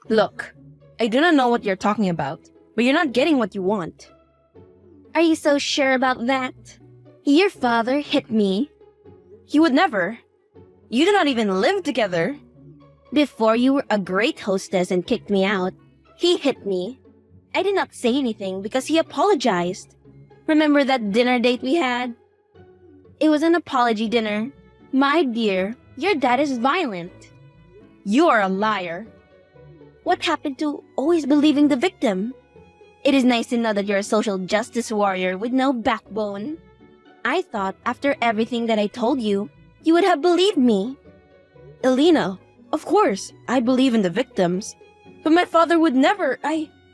Look, I do not know what you're talking about, but you're not getting what you want. Are you so sure about that? Your father hit me. He would never. You do not even live together. Before you were a great hostess and kicked me out, he hit me. I did not say anything because he apologized. Remember that dinner date we had? It was an apology dinner. My dear, your dad is violent. You are a liar. What happened to always believing the victim? It is nice to know that you're a social justice warrior with no backbone. I thought after everything that I told you, you would have believed me. Elena, of course, I believe in the victims. But my father would never,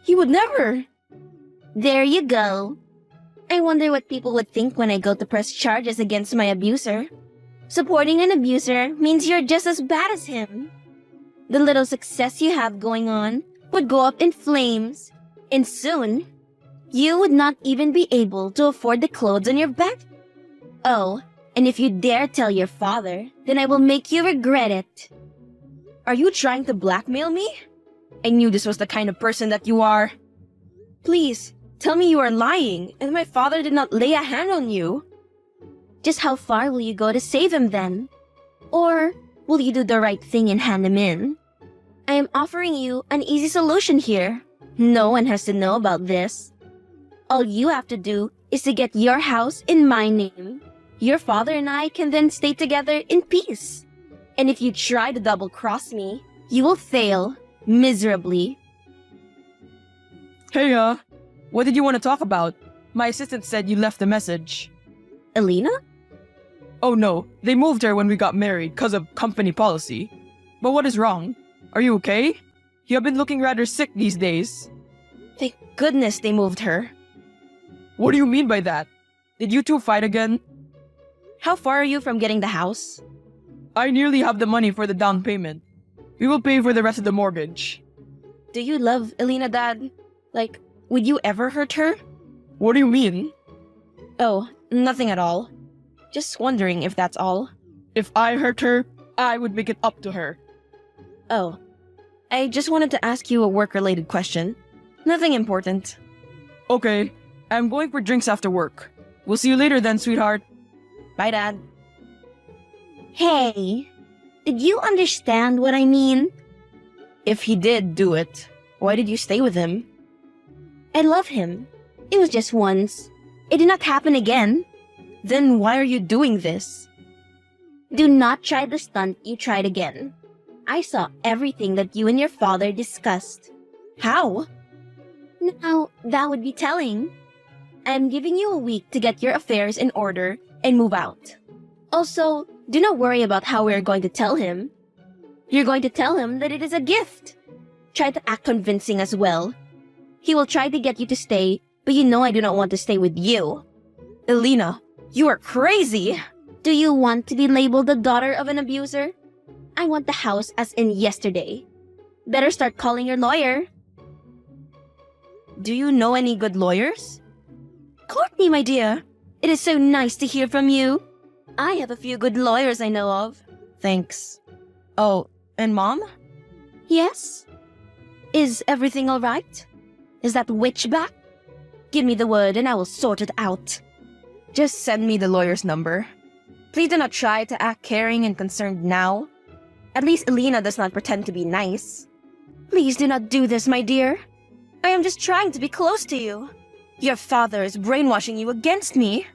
he would never. There you go. I wonder what people would think when I go to press charges against my abuser. Supporting an abuser means you're just as bad as him. The little success you have going on would go up in flames. And soon, you would not even be able to afford the clothes on your back. Oh, and if you dare tell your father, then I will make you regret it. Are you trying to blackmail me? I knew this was the kind of person that you are. Please, tell me you are lying and my father did not lay a hand on you. Just how far will you go to save him then? Or will you do the right thing and hand him in? I am offering you an easy solution here. No one has to know about this. All you have to do is to get your house in my name. Your father and I can then stay together in peace. And if you try to double-cross me, you will fail miserably. Hey, what did you want to talk about? My assistant said you left a message. Elena? Oh no, they moved her when we got married because of company policy. But what is wrong? Are you okay? You have been looking rather sick these days. Thank goodness they moved her. What do you mean by that? Did you two fight again? How far are you from getting the house? I nearly have the money for the down payment. We will pay for the rest of the mortgage. Do you love Elena, Dad? Like, would you ever hurt her? What do you mean? Oh, nothing at all. Just wondering if that's all. If I hurt her, I would make it up to her. Oh, I just wanted to ask you a work-related question. Nothing important. Okay, I'm going for drinks after work. We'll see you later then, sweetheart. Bye, Dad. Hey, did you understand what I mean? If he did do it, why did you stay with him? I love him. It was just once. It did not happen again. Then why are you doing this? Do not try the stunt you tried again. I saw everything that you and your father discussed. How? Now, that would be telling. I'm giving you a week to get your affairs in order and move out. Also, do not worry about how we are going to tell him. You're going to tell him that it is a gift. Try to act convincing as well. He will try to get you to stay, but you know I do not want to stay with you. Elena, you are crazy! Do you want to be labeled the daughter of an abuser? I want the house as in yesterday. Better start calling your lawyer. Do you know any good lawyers? Courtney, my dear, it is so nice to hear from you. I have a few good lawyers I know of. Thanks. Oh, and Mom? Yes? Is everything all right? Is that witch back? Give me the word and I will sort it out. Just send me the lawyer's number. Please do not try to act caring and concerned now. At least Elena does not pretend to be nice. Please do not do this, my dear. I am just trying to be close to you. Your father is brainwashing you against me.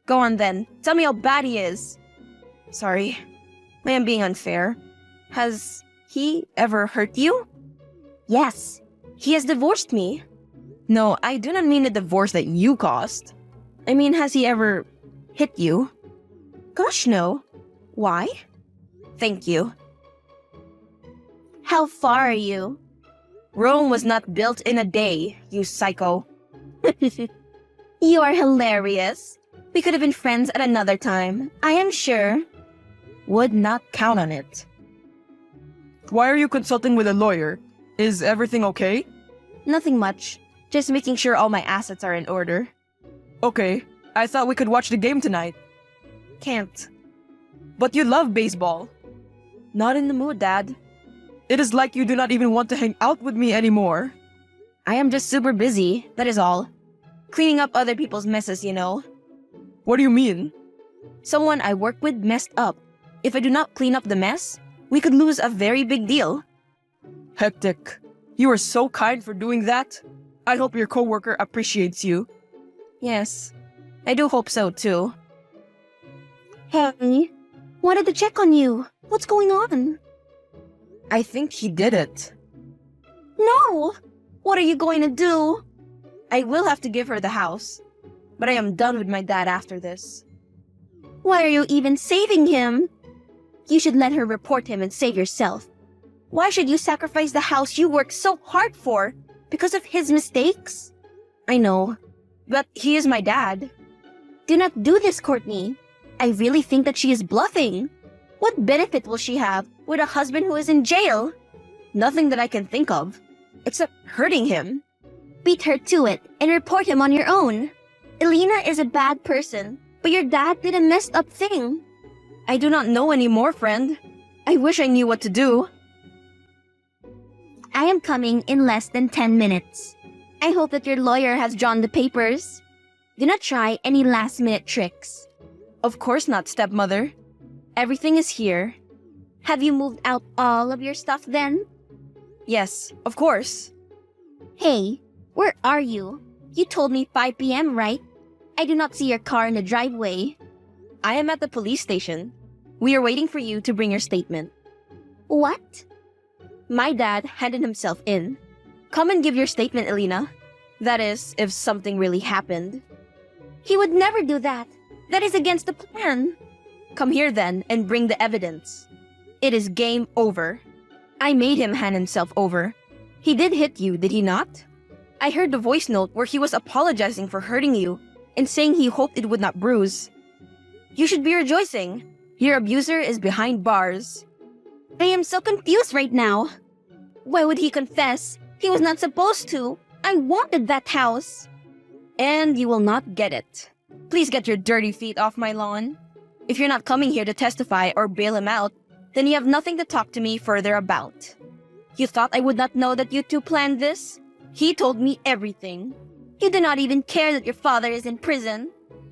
Go on then, tell me how bad he is. Sorry, I am being unfair. Has he ever hurt you? Yes, he has divorced me. No, I do not mean the divorce that you caused. I mean, has he ever hit you? Gosh, no. Why? Thank you. How far are you? Rome was not built in a day, you psycho. You are hilarious. We could have been friends at another time, I am sure. Would not count on it. Why are you consulting with a lawyer? Is everything okay? Nothing much. Just making sure all my assets are in order. Okay, I thought we could watch the game tonight. Can't. But you love baseball. Not in the mood, Dad. It is like you do not even want to hang out with me anymore. I am just super busy, that is all. Cleaning up other people's messes, you know. What do you mean? Someone I work with messed up. If I do not clean up the mess, we could lose a very big deal. Hectic. You are so kind for doing that. I hope your coworker appreciates you. Yes, I do hope so too. Hey, wanted to check on you. What's going on? I think he did it. No! What are you going to do? I will have to give her the house. But I am done with my dad after this. Why are you even saving him? You should let her report him and save yourself. Why should you sacrifice the house you worked so hard for because of his mistakes? I know, but he is my dad. Do not do this, Courtney. I really think that she is bluffing. What benefit will she have with a husband who is in jail? Nothing that I can think of, except hurting him. Beat her to it and report him on your own. Elena is a bad person, but your dad did a messed up thing. I do not know anymore, friend. I wish I knew what to do. I am coming in less than 10 minutes. I hope that your lawyer has drawn the papers. Do not try any last-minute tricks. Of course not, stepmother. Everything is here. Have you moved out all of your stuff then? Yes, of course. Hey, where are you? You told me 5 p.m., right? I do not see your car in the driveway. I am at the police station. We are waiting for you to bring your statement. What? My dad handed himself in. Come and give your statement, Elena. That is, if something really happened. He would never do that. That is against the plan. Come here then and bring the evidence. It is game over. I made him hand himself over. He did hit you, did he not? I heard the voice note where he was apologizing for hurting you and saying he hoped it would not bruise. You should be rejoicing. Your abuser is behind bars. I am so confused right now. Why would he confess? He was not supposed to. I wanted that house. And you will not get it. Please get your dirty feet off my lawn. If you're not coming here to testify or bail him out, then you have nothing to talk to me further about. You thought I would not know that you two planned this? He told me everything. You do not even care that your father is in prison.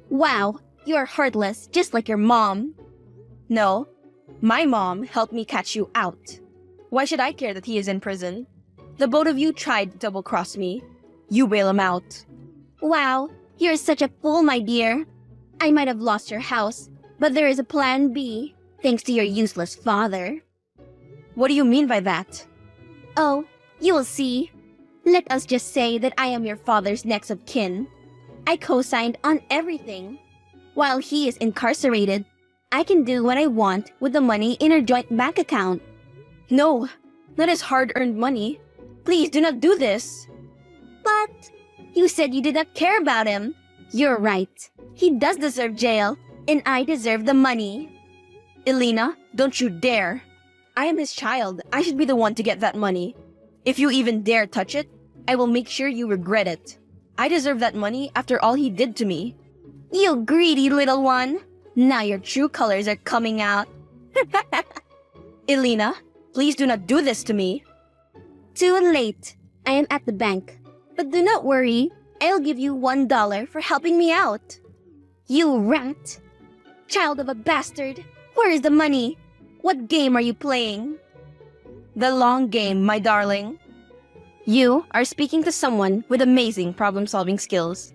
Wow, you are heartless, just like your mom. No, my mom helped me catch you out. Why should I care that he is in prison? The both of you tried to double-cross me. You bail him out. Wow, you're such a fool, my dear. I might have lost your house, but there is a plan B, thanks to your useless father. What do you mean by that? Oh, you will see. Let us just say that I am your father's next of kin. I co-signed on everything. While he is incarcerated, I can do what I want with the money in our joint bank account. No, that is hard-earned money. Please do not do this. But you said you did not care about him. You're right. He does deserve jail, and I deserve the money. Elena, don't you dare. I am his child. I should be the one to get that money. If you even dare touch it, I will make sure you regret it. I deserve that money after all he did to me. You greedy little one. Now your true colors are coming out. Elena, please do not do this to me. Too late. I am at the bank. But do not worry. I'll give you $1 for helping me out. You rat. Child of a bastard. Where is the money? What game are you playing? The long game, my darling. You are speaking to someone with amazing problem-solving skills.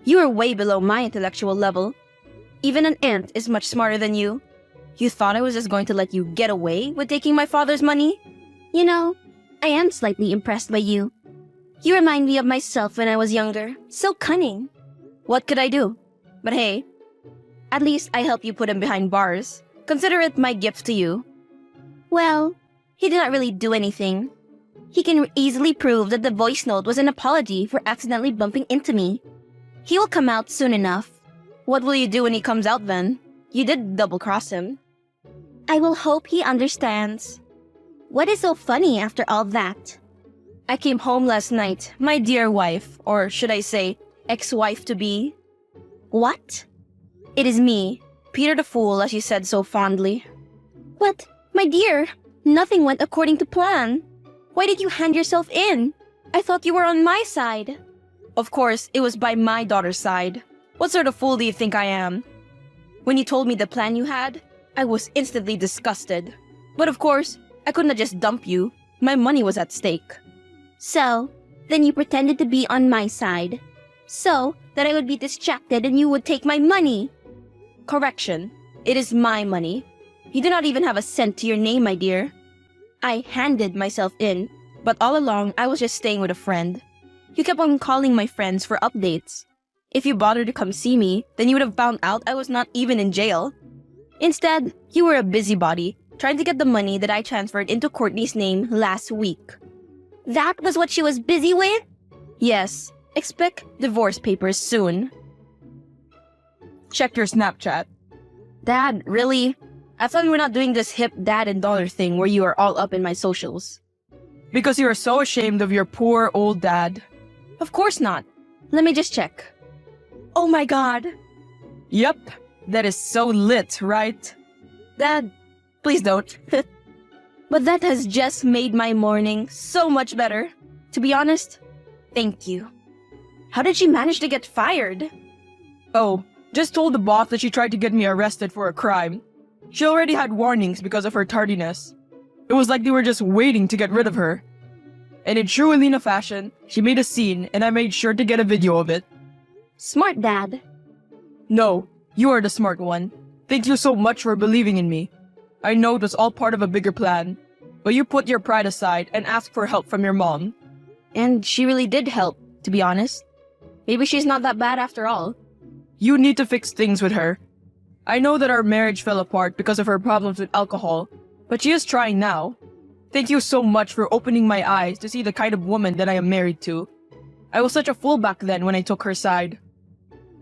You are way below my intellectual level. Even an ant is much smarter than you. You thought I was just going to let you get away with taking my father's money? You know, I am slightly impressed by you. You remind me of myself when I was younger. So cunning. What could I do? But hey, at least I helped you put him behind bars. Consider it my gift to you. Well, he did not really do anything. He can easily prove that the voice note was an apology for accidentally bumping into me. He will come out soon enough. What will you do when he comes out then? You did double-cross him. I will hope he understands. What is so funny after all that? I came home last night, my dear wife, or should I say, ex-wife-to-be. What? It is me, Peter the Fool, as you said so fondly. But, my dear, Nothing went according to plan. Why did you hand yourself in? I thought you were on my side. Of course, it was by my daughter's side. What sort of fool do you think I am? When you told me the plan you had, I was instantly disgusted. But of course, I couldn't just dump you. My money was at stake. So, then you pretended to be on my side. So that I would be distracted and you would take my money. Correction. It is my money. You do not even have a cent to your name, my dear. I handed myself in, but all along I was just staying with a friend. You kept on calling my friends for updates. If you bothered to come see me, then you would have found out I was not even in jail. Instead, you were a busybody, trying to get the money that I transferred into Courtney's name last week. That was what she was busy with? Yes, expect divorce papers soon. Check your Snapchat. Dad, really? I thought we were not doing this hip dad and daughter thing where you are all up in my socials. Because you are so ashamed of your poor old dad. Of course not. Let me just check. Oh my god. Yep, that is so lit, right? Dad, please don't. But that has just made my morning so much better. To be honest, thank you. How did she manage to get fired? Oh, just told the boss that she tried to get me arrested for a crime. She already had warnings because of her tardiness. It was like they were just waiting to get rid of her. And in true Alina fashion, she made a scene and I made sure to get a video of it. Smart, Dad. No, you are the smart one. Thank you so much for believing in me. I know it was all part of a bigger plan, but you put your pride aside and asked for help from your mom. And she really did help, to be honest. Maybe she's not that bad after all. You need to fix things with her. I know that our marriage fell apart because of her problems with alcohol, but she is trying now. Thank you so much for opening my eyes to see the kind of woman that I am married to. I was such a fool back then when I took her side.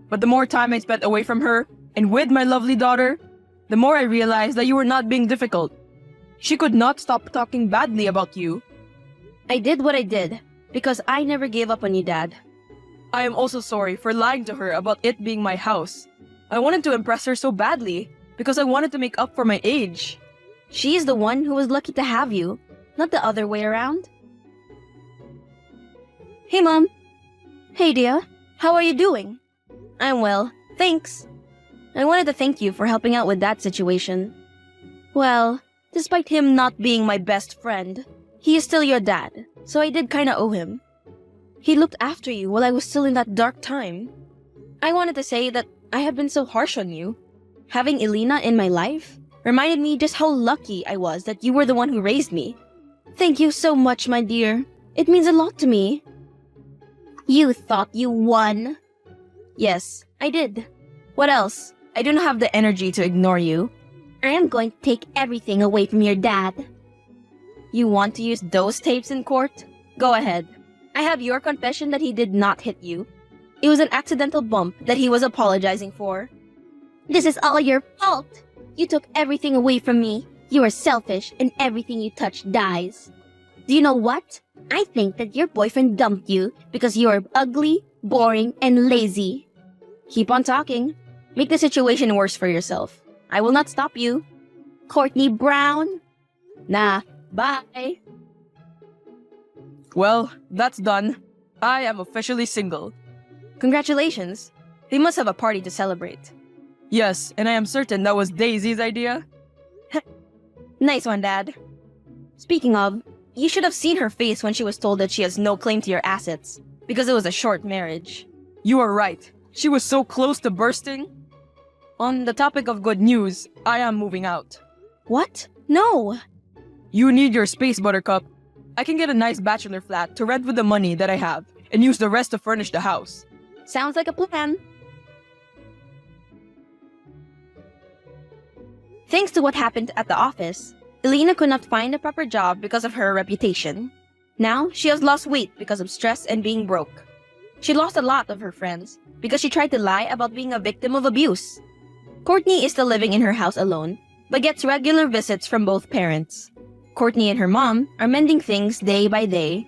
But the more time I spent away from her and with my lovely daughter, the more I realized that you were not being difficult. She could not stop talking badly about you. I did what I did, because I never gave up on you, Dad. I am also sorry for lying to her about it being my house. I wanted to impress her so badly, because I wanted to make up for my age. She is the one who was lucky to have you, not the other way around. Hey, Mom. Hey, dear. How are you doing? I'm well, thanks. I wanted to thank you for helping out with that situation. Well, despite him not being my best friend, he is still your dad, so I did kinda owe him. He looked after you while I was still in that dark time. I wanted to say that I have been so harsh on you. Having Elena in my life reminded me just how lucky I was that you were the one who raised me. Thank you so much, my dear. It means a lot to me. You thought you won? Yes, I did. What else? I do not have the energy to ignore you. I am going to take everything away from your dad. You want to use those tapes in court? Go ahead. I have your confession that he did not hit you. It was an accidental bump that he was apologizing for. This is all your fault. You took everything away from me. You are selfish and everything you touch dies. Do you know what? I think that your boyfriend dumped you because you are ugly, boring, and lazy. Keep on talking. Make the situation worse for yourself. I will not stop you. Courtney Brown? Nah, bye. Well, that's done. I am officially single. Congratulations. We must have a party to celebrate. Yes, and I am certain that was Daisy's idea. Nice one, Dad. Speaking of, you should have seen her face when she was told that she has no claim to your assets, because it was a short marriage. You are right. She was so close to bursting. On the topic of good news, I am moving out. What? No! You need your space, Buttercup. I can get a nice bachelor flat to rent with the money that I have, and use the rest to furnish the house. Sounds like a plan. Thanks to what happened at the office, Elena could not find a proper job because of her reputation. Now, she has lost weight because of stress and being broke. She lost a lot of her friends because she tried to lie about being a victim of abuse. Courtney is still living in her house alone, but gets regular visits from both parents. Courtney and her mom are mending things day by day.